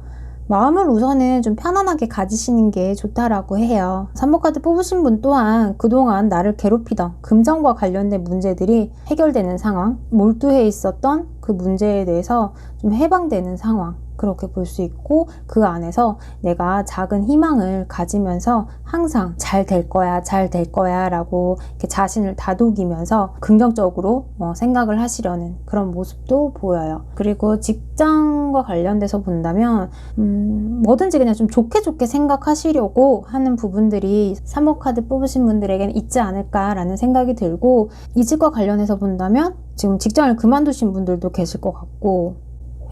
마음을 우선은 좀 편안하게 가지시는 게 좋다라고 해요. 3번 카드 뽑으신 분 또한 그동안 나를 괴롭히던 금전과 관련된 문제들이 해결되는 상황, 몰두해 있었던 그 문제에 대해서 좀 해방되는 상황, 그렇게 볼 수 있고, 그 안에서 내가 작은 희망을 가지면서 항상 잘 될 거야, 잘 될 거야 라고 이렇게 자신을 다독이면서 긍정적으로 생각을 하시려는 그런 모습도 보여요. 그리고 직장과 관련돼서 본다면 뭐든지 그냥 좀 좋게 생각하시려고 하는 부분들이 3번 카드 뽑으신 분들에게는 있지 않을까라는 생각이 들고, 이직과 관련해서 본다면 지금 직장을 그만두신 분들도 계실 것 같고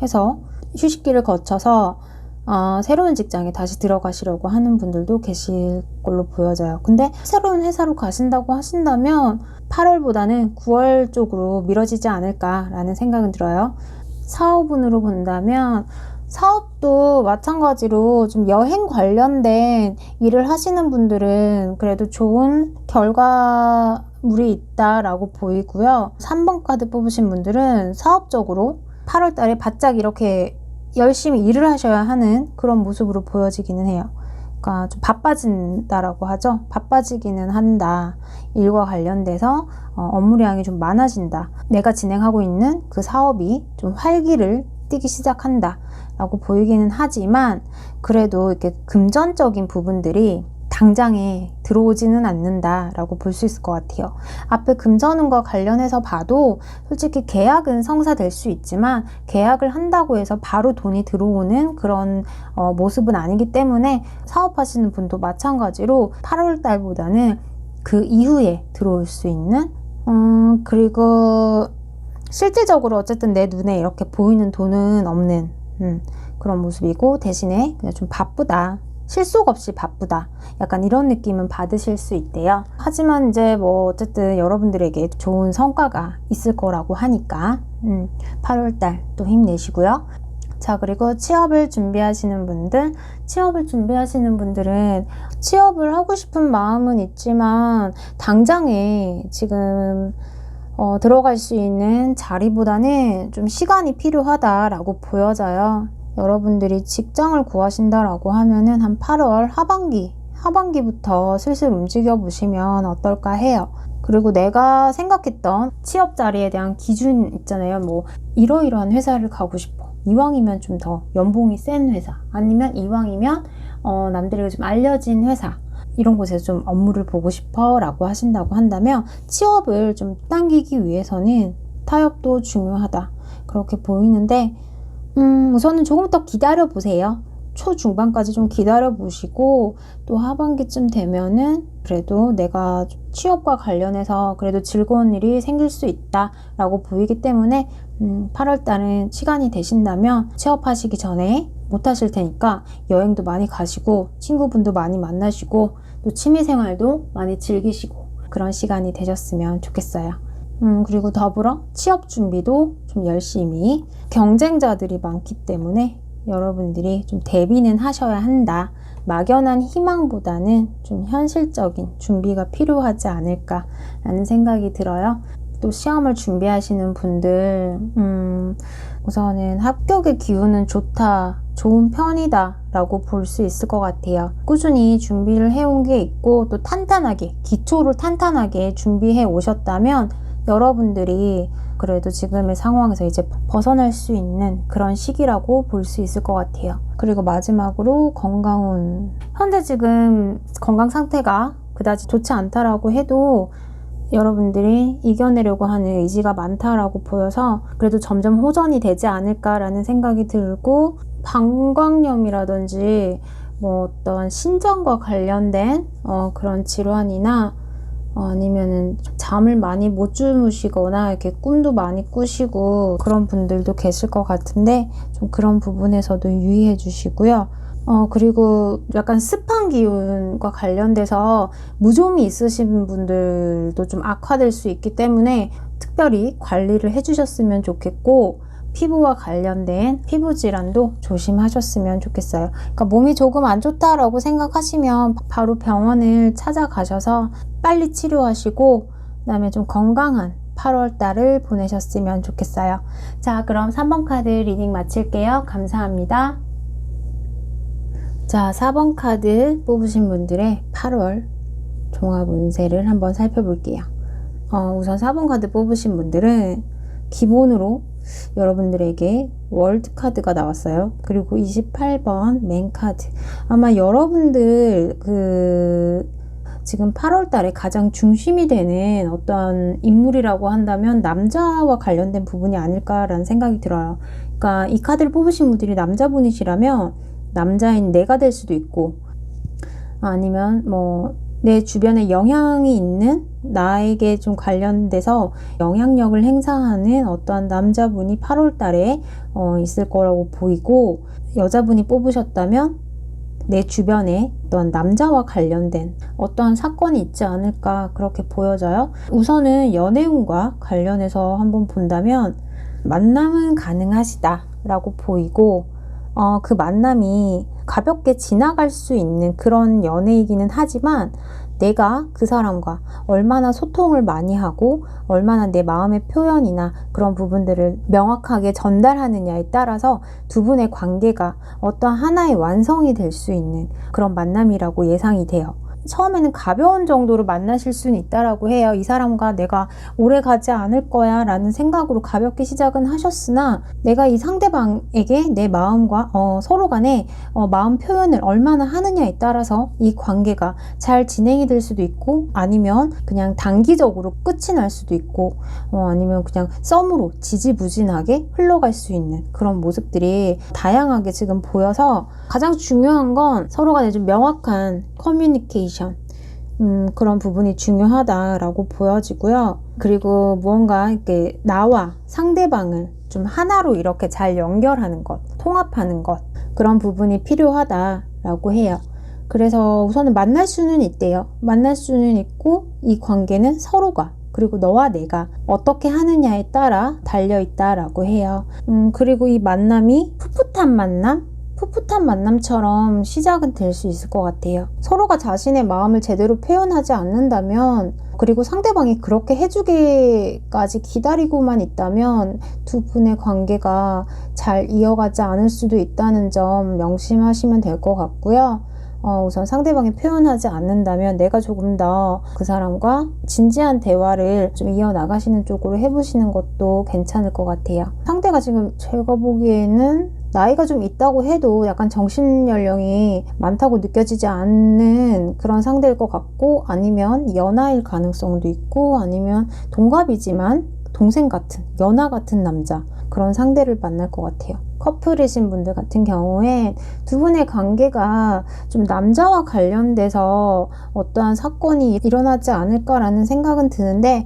해서 휴식기를 거쳐서 새로운 직장에 다시 들어가시려고 하는 분들도 계실 걸로 보여져요. 근데 새로운 회사로 가신다고 하신다면 8월보다는 9월 쪽으로 미뤄지지 않을까라는 생각은 들어요. 사업운으로 본다면 사업도 마찬가지로 좀 여행 관련된 일을 하시는 분들은 그래도 좋은 결과물이 있다라고 보이고요. 3번 카드 뽑으신 분들은 사업적으로 8월 달에 바짝 이렇게 열심히 일을 하셔야 하는 그런 모습으로 보여지기는 해요. 그러니까 좀 바빠진다라고 하죠. 바빠지기는 한다. 일과 관련돼서 업무량이 좀 많아진다. 내가 진행하고 있는 그 사업이 좀 활기를 띠기 시작한다 라고 보이기는 하지만, 그래도 이렇게 금전적인 부분들이 당장에 들어오지는 않는다라고 볼 수 있을 것 같아요. 앞에 금전운과 관련해서 봐도 솔직히 계약은 성사될 수 있지만 계약을 한다고 해서 바로 돈이 들어오는 그런 모습은 아니기 때문에 사업하시는 분도 마찬가지로 8월 달보다는 그 이후에 들어올 수 있는 그리고 실질적으로 어쨌든 내 눈에 이렇게 보이는 돈은 없는 그런 모습이고, 대신에 그냥 좀 바쁘다, 실속 없이 바쁘다, 약간 이런 느낌은 받으실 수 있대요. 하지만 이제 뭐 어쨌든 여러분들에게 좋은 성과가 있을 거라고 하니까 8월달 또 힘내시고요. 자, 그리고 취업을 준비하시는 분들은 취업을 하고 싶은 마음은 있지만 당장에 지금 들어갈 수 있는 자리보다는 좀 시간이 필요하다라고 보여져요. 여러분들이 직장을 구하신다라고 하면은 한 8월 하반기부터 슬슬 움직여 보시면 어떨까 해요. 그리고 내가 생각했던 취업 자리에 대한 기준 있잖아요. 뭐 이러이러한 회사를 가고 싶어. 이왕이면 좀 더 연봉이 센 회사, 아니면 이왕이면 남들에게 좀 알려진 회사, 이런 곳에서 좀 업무를 보고 싶어 라고 하신다고 한다면, 취업을 좀 당기기 위해서는 타협도 중요하다 그렇게 보이는데, 우선은 조금 더 기다려 보세요. 초중반까지 좀 기다려 보시고, 또 하반기쯤 되면은 그래도 내가 취업과 관련해서 그래도 즐거운 일이 생길 수 있다 라고 보이기 때문에 8월 달은 시간이 되신다면 취업하시기 전에 못 하실 테니까 여행도 많이 가시고 친구분도 많이 만나시고 또 취미생활도 많이 즐기시고 그런 시간이 되셨으면 좋겠어요. 그리고 더불어 취업 준비도 좀 열심히, 경쟁자들이 많기 때문에 여러분들이 좀 대비는 하셔야 한다. 막연한 희망보다는 좀 현실적인 준비가 필요하지 않을까라는 생각이 들어요. 또 시험을 준비하시는 분들, 우선은 합격의 기운은 좋은 편이다 라고 볼 수 있을 것 같아요. 꾸준히 준비를 해온 게 있고, 또 기초를 탄탄하게 준비해 오셨다면 여러분들이 그래도 지금의 상황에서 이제 벗어날 수 있는 그런 시기라고 볼 수 있을 것 같아요. 그리고 마지막으로 건강운. 현재 지금 건강 상태가 그다지 좋지 않다라고 해도 여러분들이 이겨내려고 하는 의지가 많다라고 보여서 그래도 점점 호전이 되지 않을까라는 생각이 들고, 방광염이라든지 뭐 어떤 신장과 관련된 그런 질환이나 아니면은 잠을 많이 못 주무시거나 이렇게 꿈도 많이 꾸시고 그런 분들도 계실 것 같은데, 좀 그런 부분에서도 유의해 주시고요. 그리고 약간 습한 기운과 관련돼서 무좀이 있으신 분들도 좀 악화될 수 있기 때문에 특별히 관리를 해주셨으면 좋겠고, 피부와 관련된 피부 질환도 조심하셨으면 좋겠어요. 그러니까 몸이 조금 안 좋다라고 생각하시면 바로 병원을 찾아가셔서 빨리 치료하시고 그다음에 좀 건강한 8월 달을 보내셨으면 좋겠어요. 자, 그럼 3번 카드 리딩 마칠게요. 감사합니다. 자, 4번 카드 뽑으신 분들의 8월 종합 운세를 한번 살펴볼게요. 우선 4번 카드 뽑으신 분들은 기본으로 여러분들에게 월드 카드가 나왔어요. 그리고 28번 맨 카드. 아마 여러분들 지금 8월 달에 가장 중심이 되는 어떤 인물이라고 한다면 남자와 관련된 부분이 아닐까라는 생각이 들어요. 그러니까 이 카드를 뽑으신 분들이 남자분이시라면 남자인 내가 될 수도 있고, 아니면 뭐 내 주변에 영향이 있는, 나에게 좀 관련돼서 영향력을 행사하는 어떠한 남자분이 8월 달에 있을 거라고 보이고, 여자분이 뽑으셨다면 내 주변에 어떤 남자와 관련된 어떠한 사건이 있지 않을까 그렇게 보여져요. 우선은 연애운과 관련해서 한번 본다면 만남은 가능하시다 라고 보이고, 그 만남이 가볍게 지나갈 수 있는 그런 연애이기는 하지만, 내가 그 사람과 얼마나 소통을 많이 하고 얼마나 내 마음의 표현이나 그런 부분들을 명확하게 전달하느냐에 따라서 두 분의 관계가 어떤 하나의 완성이 될 수 있는 그런 만남이라고 예상이 돼요. 처음에는 가벼운 정도로 만나실 수는 있다라고 해요. 이 사람과 내가 오래 가지 않을 거야 라는 생각으로 가볍게 시작은 하셨으나, 내가 이 상대방에게 내 마음과 서로 간에 마음 표현을 얼마나 하느냐에 따라서 이 관계가 잘 진행이 될 수도 있고, 아니면 그냥 단기적으로 끝이 날 수도 있고, 아니면 그냥 썸으로 지지부진하게 흘러갈 수 있는 그런 모습들이 다양하게 지금 보여서, 가장 중요한 건 서로 간에 좀 명확한 커뮤니케이션, 그런 부분이 중요하다라고 보여지고요. 그리고 무언가 이렇게 나와 상대방을 좀 하나로 이렇게 잘 연결하는 것, 통합하는 것, 그런 부분이 필요하다라고 해요. 그래서 우선은 만날 수는 있대요. 만날 수는 있고, 이 관계는 서로가, 그리고 너와 내가 어떻게 하느냐에 따라 달려있다라고 해요. 그리고 이 만남이 풋풋한 만남, 풋풋한 만남처럼 시작은 될 수 있을 것 같아요. 서로가 자신의 마음을 제대로 표현하지 않는다면, 그리고 상대방이 그렇게 해주기까지 기다리고만 있다면 두 분의 관계가 잘 이어가지 않을 수도 있다는 점 명심하시면 될 것 같고요. 우선 상대방이 표현하지 않는다면 내가 조금 더 그 사람과 진지한 대화를 좀 이어나가시는 쪽으로 해보시는 것도 괜찮을 것 같아요. 상대가 지금 제가 보기에는 나이가 좀 있다고 해도 약간 정신연령이 많다고 느껴지지 않는 그런 상대일 것 같고, 아니면 연하일 가능성도 있고, 아니면 동갑이지만 동생 같은, 연하 같은 남자, 그런 상대를 만날 것 같아요. 커플이신 분들 같은 경우에 두 분의 관계가 좀 남자와 관련돼서 어떠한 사건이 일어나지 않을까라는 생각은 드는데,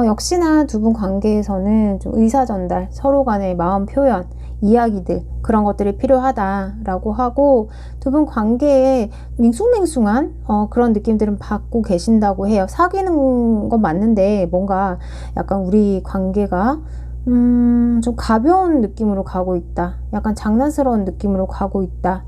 역시나 두 분 관계에서는 좀 의사전달, 서로 간의 마음 표현, 이야기들, 그런 것들이 필요하다라고 하고, 두 분 관계에 밍숭맹숭한 그런 느낌들은 받고 계신다고 해요. 사귀는 건 맞는데 뭔가 약간 우리 관계가 좀 가벼운 느낌으로 가고 있다, 약간 장난스러운 느낌으로 가고 있다,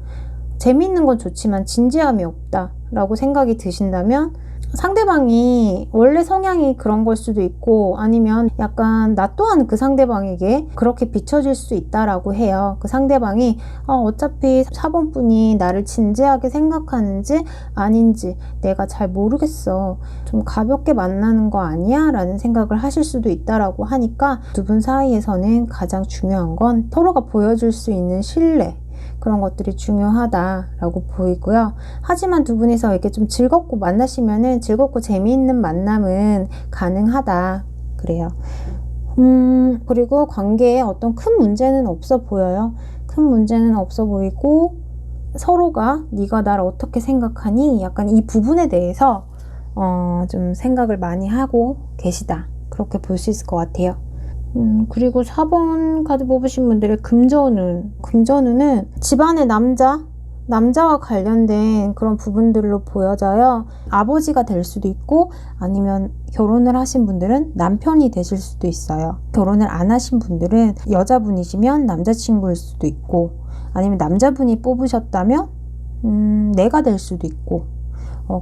재미있는 건 좋지만 진지함이 없다 라고 생각이 드신다면, 상대방이 원래 성향이 그런 걸 수도 있고, 아니면 약간 나 또한 그 상대방에게 그렇게 비춰질 수 있다라고 해요. 그 상대방이 어차피 4번분이 나를 진지하게 생각하는지 아닌지 내가 잘 모르겠어, 좀 가볍게 만나는 거 아니야? 라는 생각을 하실 수도 있다라고 하니까, 두 분 사이에서는 가장 중요한 건 서로가 보여줄 수 있는 신뢰, 그런 것들이 중요하다라고 보이고요. 하지만 두 분이서 이렇게 좀 즐겁고 만나시면은 즐겁고 재미있는 만남은 가능하다 그래요. 그리고 관계에 어떤 큰 문제는 없어 보여요. 큰 문제는 없어 보이고, 서로가 네가 나를 어떻게 생각하니? 약간 이 부분에 대해서 좀 생각을 많이 하고 계시다, 그렇게 볼 수 있을 것 같아요. 그리고 4번 카드 뽑으신 분들의 금전운은 집안의 남자와 관련된 그런 부분들로 보여져요. 아버지가 될 수도 있고, 아니면 결혼을 하신 분들은 남편이 되실 수도 있어요. 결혼을 안 하신 분들은 여자분이시면 남자친구일 수도 있고, 아니면 남자분이 뽑으셨다면 내가 될 수도 있고,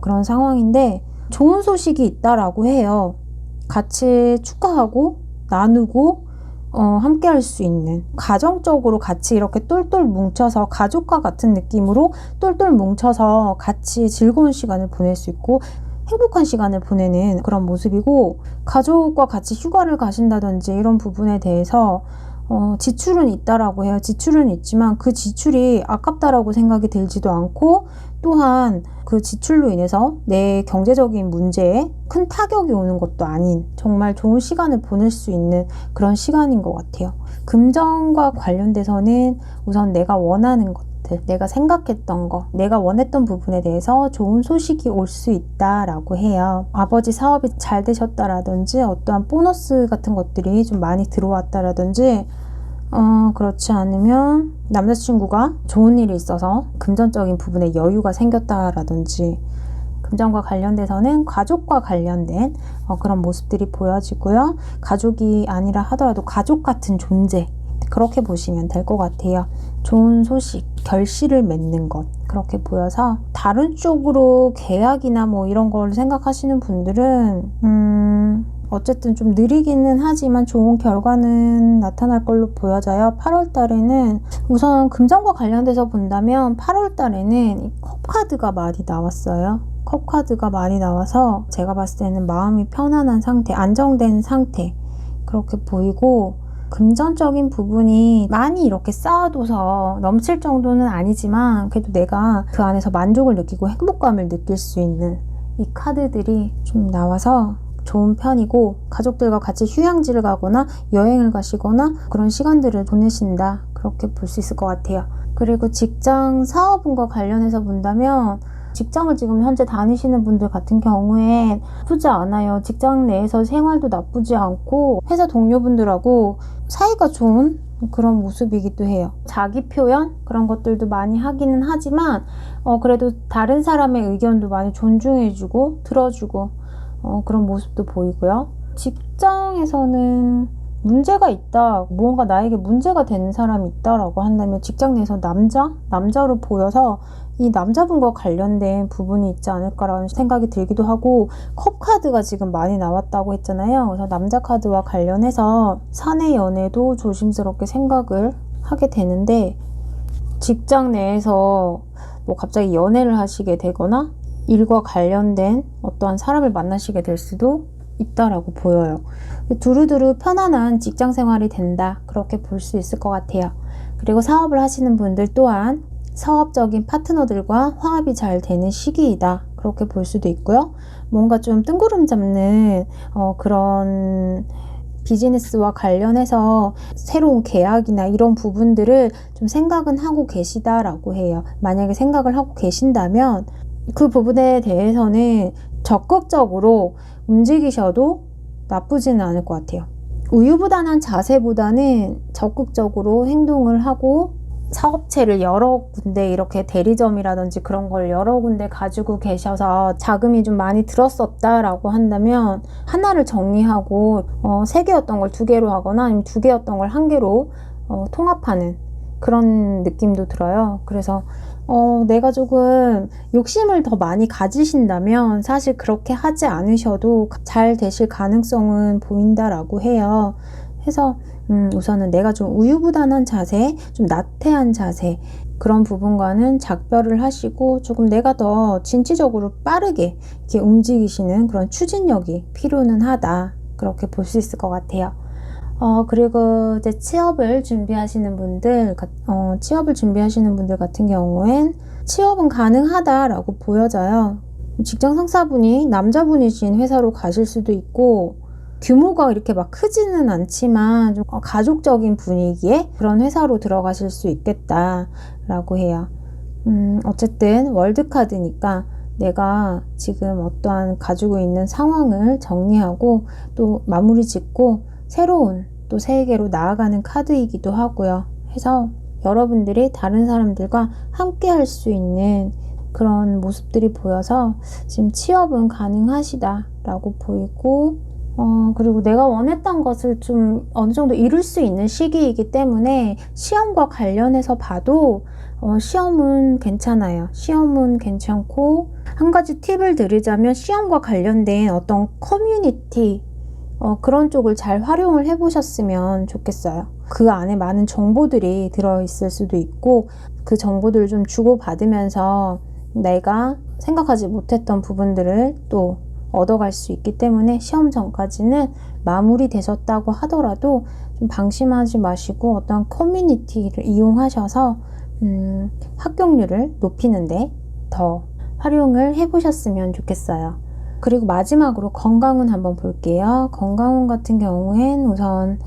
그런 상황인데 좋은 소식이 있다라고 해요. 같이 축하하고 나누고 함께 할 수 있는, 가정적으로 같이 이렇게 똘똘 뭉쳐서 가족과 같은 느낌으로 똘똘 뭉쳐서 같이 즐거운 시간을 보낼 수 있고 행복한 시간을 보내는 그런 모습이고, 가족과 같이 휴가를 가신다든지 이런 부분에 대해서 지출은 있다라고 해요. 지출은 있지만 그 지출이 아깝다라고 생각이 들지도 않고, 또한 그 지출로 인해서 내 경제적인 문제에 큰 타격이 오는 것도 아닌 정말 좋은 시간을 보낼 수 있는 그런 시간인 것 같아요. 금전과 관련돼서는 우선 내가 원하는 것들, 내가 생각했던 거, 내가 원했던 부분에 대해서 좋은 소식이 올 수 있다라고 해요. 아버지 사업이 잘 되셨다라든지, 어떠한 보너스 같은 것들이 좀 많이 들어왔다라든지, 그렇지 않으면 남자친구가 좋은 일이 있어서 금전적인 부분에 여유가 생겼다라든지, 금전과 관련돼서는 가족과 관련된 그런 모습들이 보여지고요. 가족이 아니라 하더라도 가족 같은 존재, 그렇게 보시면 될 것 같아요. 좋은 소식, 결실을 맺는 것, 그렇게 보여서 다른 쪽으로 계약이나 뭐 이런 걸 생각하시는 분들은 어쨌든 좀 느리기는 하지만 좋은 결과는 나타날 걸로 보여져요. 8월 달에는 우선 금전과 관련돼서 본다면 8월 달에는 컵카드가 많이 나왔어요. 컵카드가 많이 나와서 제가 봤을 때는 마음이 편안한 상태, 안정된 상태, 그렇게 보이고, 금전적인 부분이 많이 이렇게 쌓아둬서 넘칠 정도는 아니지만 그래도 내가 그 안에서 만족을 느끼고 행복감을 느낄 수 있는 이 카드들이 좀 나와서 좋은 편이고, 가족들과 같이 휴양지를 가거나 여행을 가시거나 그런 시간들을 보내신다, 그렇게 볼 수 있을 것 같아요. 그리고 직장 사업운과 관련해서 본다면 직장을 지금 현재 다니시는 분들 같은 경우에 나쁘지 않아요. 직장 내에서 생활도 나쁘지 않고 회사 동료분들하고 사이가 좋은 그런 모습이기도 해요. 자기 표현 그런 것들도 많이 하기는 하지만 그래도 다른 사람의 의견도 많이 존중해주고 들어주고 그런 모습도 보이고요. 직장에서는 문제가 있다, 무언가 나에게 문제가 되는 사람이 있다라고 한다면 직장 내에서 남자로 보여서 이 남자분과 관련된 부분이 있지 않을까라는 생각이 들기도 하고, 컵 카드가 지금 많이 나왔다고 했잖아요. 그래서 남자 카드와 관련해서 사내 연애도 조심스럽게 생각을 하게 되는데, 직장 내에서 뭐 갑자기 연애를 하시게 되거나 일과 관련된 어떠한 사람을 만나시게 될 수도 있다라고 보여요. 두루두루 편안한 직장 생활이 된다, 그렇게 볼 수 있을 것 같아요. 그리고 사업을 하시는 분들 또한 사업적인 파트너들과 화합이 잘 되는 시기이다, 그렇게 볼 수도 있고요. 뭔가 좀 뜬구름 잡는 그런 비즈니스와 관련해서 새로운 계약이나 이런 부분들을 좀 생각은 하고 계시다라고 해요. 만약에 생각을 하고 계신다면 그 부분에 대해서는 적극적으로 움직이셔도 나쁘지는 않을 것 같아요. 우유부단한 자세보다는 적극적으로 행동을 하고, 사업체를 여러 군데, 이렇게 대리점이라든지 그런 걸 여러 군데 가지고 계셔서 자금이 좀 많이 들었었다라고 한다면 하나를 정리하고 3개였던 걸 2개로 하거나 아니면 2개였던 걸 1개로 통합하는 그런 느낌도 들어요. 그래서 내가 조금 욕심을 더 많이 가지신다면 사실 그렇게 하지 않으셔도 잘 되실 가능성은 보인다라고 해요. 해서 우선은 내가 좀 우유부단한 자세, 좀 나태한 자세, 그런 부분과는 작별을 하시고 조금 내가 더 진취적으로 빠르게 이렇게 움직이시는 그런 추진력이 필요는 하다, 그렇게 볼 수 있을 것 같아요. 그리고 이제 취업을 준비하시는 분들 같은 경우엔 취업은 가능하다라고 보여져요. 직장 상사분이 남자분이신 회사로 가실 수도 있고, 규모가 이렇게 막 크지는 않지만 좀 가족적인 분위기의 그런 회사로 들어가실 수 있겠다라고 해요. 어쨌든 월드카드니까 내가 지금 어떠한 가지고 있는 상황을 정리하고 또 마무리 짓고 새로운 또 세계로 나아가는 카드이기도 하고요. 해서 여러분들이 다른 사람들과 함께 할 수 있는 그런 모습들이 보여서 지금 취업은 가능하시다라고 보이고, 그리고 내가 원했던 것을 좀 어느 정도 이룰 수 있는 시기이기 때문에 시험과 관련해서 봐도 시험은 괜찮아요. 시험은 괜찮고, 한 가지 팁을 드리자면 시험과 관련된 어떤 커뮤니티, 그런 쪽을 잘 활용을 해보셨으면 좋겠어요. 그 안에 많은 정보들이 들어있을 수도 있고, 그 정보들을 좀 주고받으면서 내가 생각하지 못했던 부분들을 또 얻어갈 수 있기 때문에 시험 전까지는 마무리되셨다고 하더라도 좀 방심하지 마시고 어떤 커뮤니티를 이용하셔서 합격률을 높이는데 더 활용을 해보셨으면 좋겠어요. 그리고 마지막으로 건강운 한번 볼게요. 건강운 같은 경우엔 우선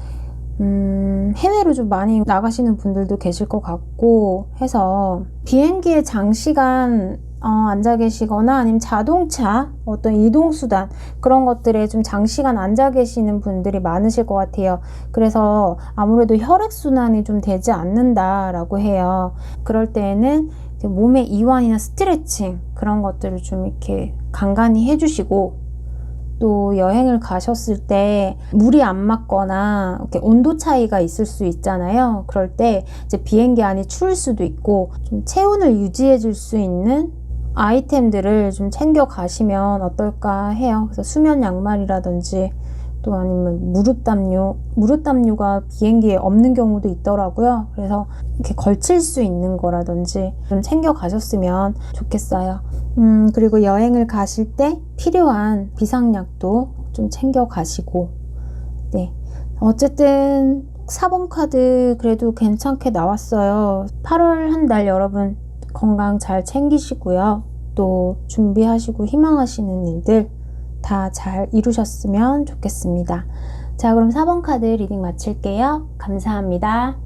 해외로 좀 많이 나가시는 분들도 계실 것 같고 해서 비행기에 장시간 앉아 계시거나 아니면 자동차 어떤 이동수단 그런 것들에 좀 장시간 앉아 계시는 분들이 많으실 것 같아요. 그래서 아무래도 혈액순환이 좀 되지 않는다라고 해요. 그럴 때에는 몸의 이완이나 스트레칭 그런 것들을 좀 이렇게 간간히 해주시고, 또 여행을 가셨을 때 물이 안 맞거나 이렇게 온도 차이가 있을 수 있잖아요. 그럴 때 이제 비행기 안이 추울 수도 있고 좀 체온을 유지해 줄 수 있는 아이템들을 좀 챙겨 가시면 어떨까 해요. 그래서 수면 양말이라든지 또 아니면 무릎 담요가 비행기에 없는 경우도 있더라고요. 그래서 이렇게 걸칠 수 있는 거라든지 좀 챙겨 가셨으면 좋겠어요. 그리고 여행을 가실 때 필요한 비상약도 좀 챙겨 가시고, 네. 어쨌든 4번 카드 그래도 괜찮게 나왔어요. 8월 한 달 여러분 건강 잘 챙기시고요. 또 준비하시고 희망하시는 일들 다 잘 이루셨으면 좋겠습니다. 자, 그럼 4번 카드 리딩 마칠게요. 감사합니다.